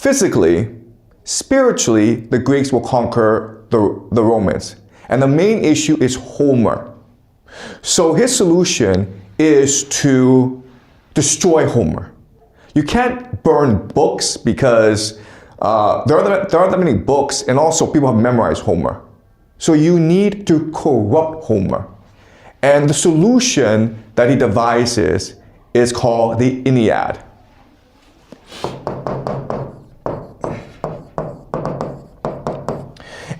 physically, spiritually, the Greeks will conquer the Romans. And the main issue is Homer. So his solution is to destroy Homer. You can't burn books because there aren't that many books, and also people have memorized Homer. So you need to corrupt Homer. And the solution that he devises is called the Aeneid.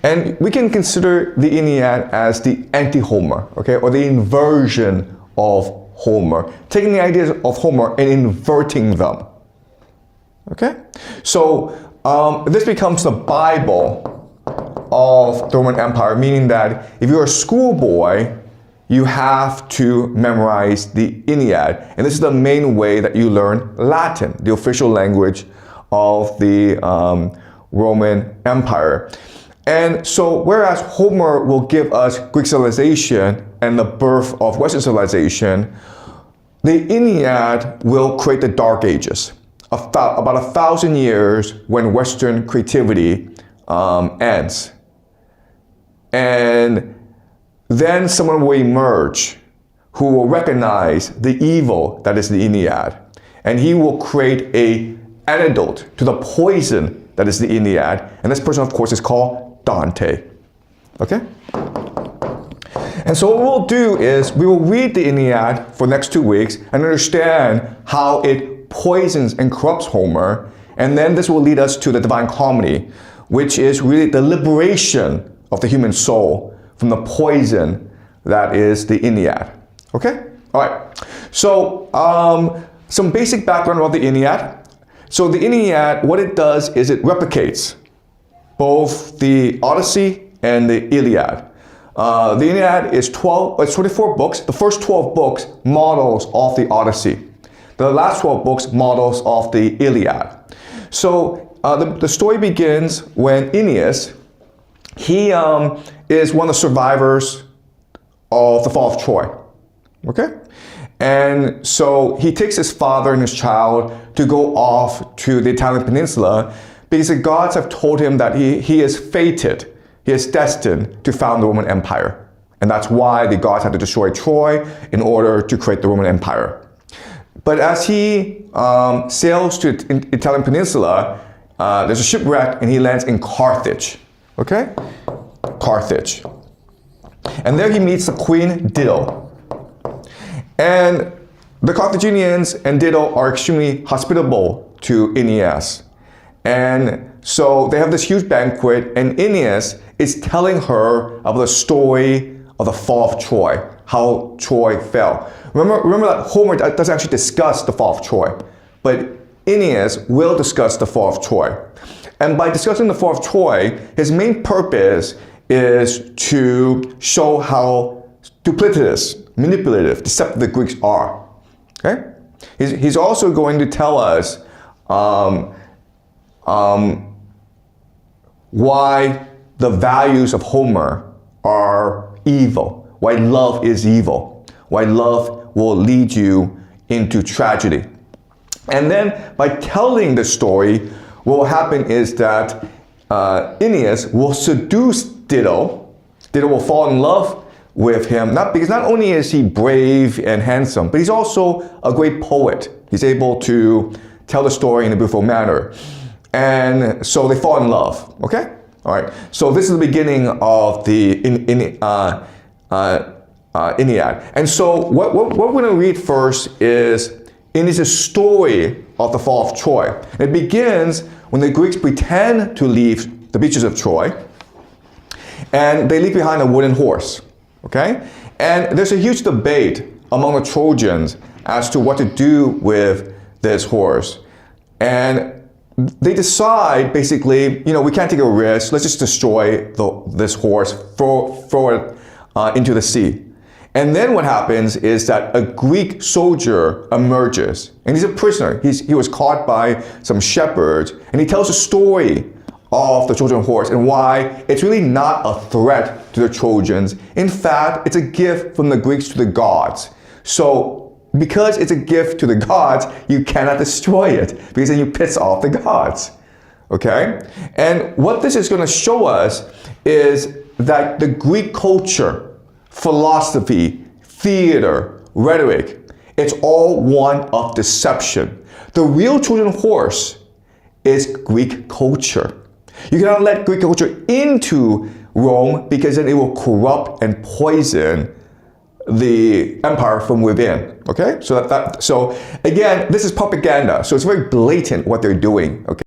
And we can consider the Aeneid as the anti-Homer, okay, or the inversion of Homer, taking the ideas of Homer and inverting them. Okay? So this becomes the Bible of the Roman Empire, meaning that if you're a schoolboy, you have to memorize the Aeneid. And this is the main way that you learn Latin, the official language of the Roman Empire. And so whereas Homer will give us Greek civilization and the birth of Western civilization, the Aeneid will create the Dark Ages, about 1,000 years when Western creativity ends. And then someone will emerge who will recognize the evil that is the Aeneid. And he will create an antidote to the poison that is the Aeneid. And this person, of course, is called Dante. Okay? And so what we'll do is we will read the Aeneid for the next 2 weeks and understand how it poisons and corrupts Homer. And then this will lead us to the Divine Comedy, which is really the liberation of the human soul from the poison that is the Aeneid. Okay? All right. So some basic background about the Aeneid. So the Aeneid, what it does is it replicates both the Odyssey and the Iliad. The Aeneid is 24 books. The first 12 books models off the Odyssey. The last 12 books models off the Iliad. So the story begins when Aeneas, he is one of the survivors of the fall of Troy. Okay? And so he takes his father and his child to go off to the Italian peninsula because the gods have told him that he is fated, he is destined to found the Roman Empire. And that's why the gods had to destroy Troy in order to create the Roman Empire. But as he sails to the Italian peninsula, there's a shipwreck and he lands in Carthage. Okay? Carthage. And there he meets the queen Dido. And the Carthaginians and Dido are extremely hospitable to Aeneas. And so they have this huge banquet, and Aeneas is telling her about the story of the fall of Troy, how Troy fell. Remember that Homer doesn't actually discuss the fall of Troy, but Aeneas will discuss the fall of Troy. And by discussing the fall of Troy, his main purpose is to show how duplicitous, manipulative, deceptive the Greeks are. Okay? He's also going to tell us why the values of Homer are evil, why love is evil, why love will lead you into tragedy. And then by telling the story, what will happen is that Aeneas will seduce Dido. Dido will fall in love with him, because not only is he brave and handsome, but he's also a great poet. He's able to tell the story in a beautiful manner. And so they fall in love, okay? All right, so this is the beginning of the Aeneid. And so what we're going to read first is Aeneas' story of the fall of Troy. It begins when the Greeks pretend to leave the beaches of Troy, and they leave behind a wooden horse, okay? And there's a huge debate among the Trojans as to what to do with this horse. And they decide, basically, we can't take a risk. Let's just destroy this horse, throw it into the sea. And then what happens is that a Greek soldier emerges, and he's a prisoner. He was caught by some shepherds, and he tells the story of the Trojan horse and why it's really not a threat to the Trojans. In fact, it's a gift from the Greeks to the gods. So because it's a gift to the gods, you cannot destroy it, because then you piss off the gods. Okay? And what this is going to show us is that the Greek culture, philosophy, theater, rhetoric, it's all one of deception. The real Trojan horse is Greek culture. You cannot let Greek culture into Rome because then it will corrupt and poison the empire from within. Okay? So again, this is propaganda. So it's very blatant what they're doing. Okay?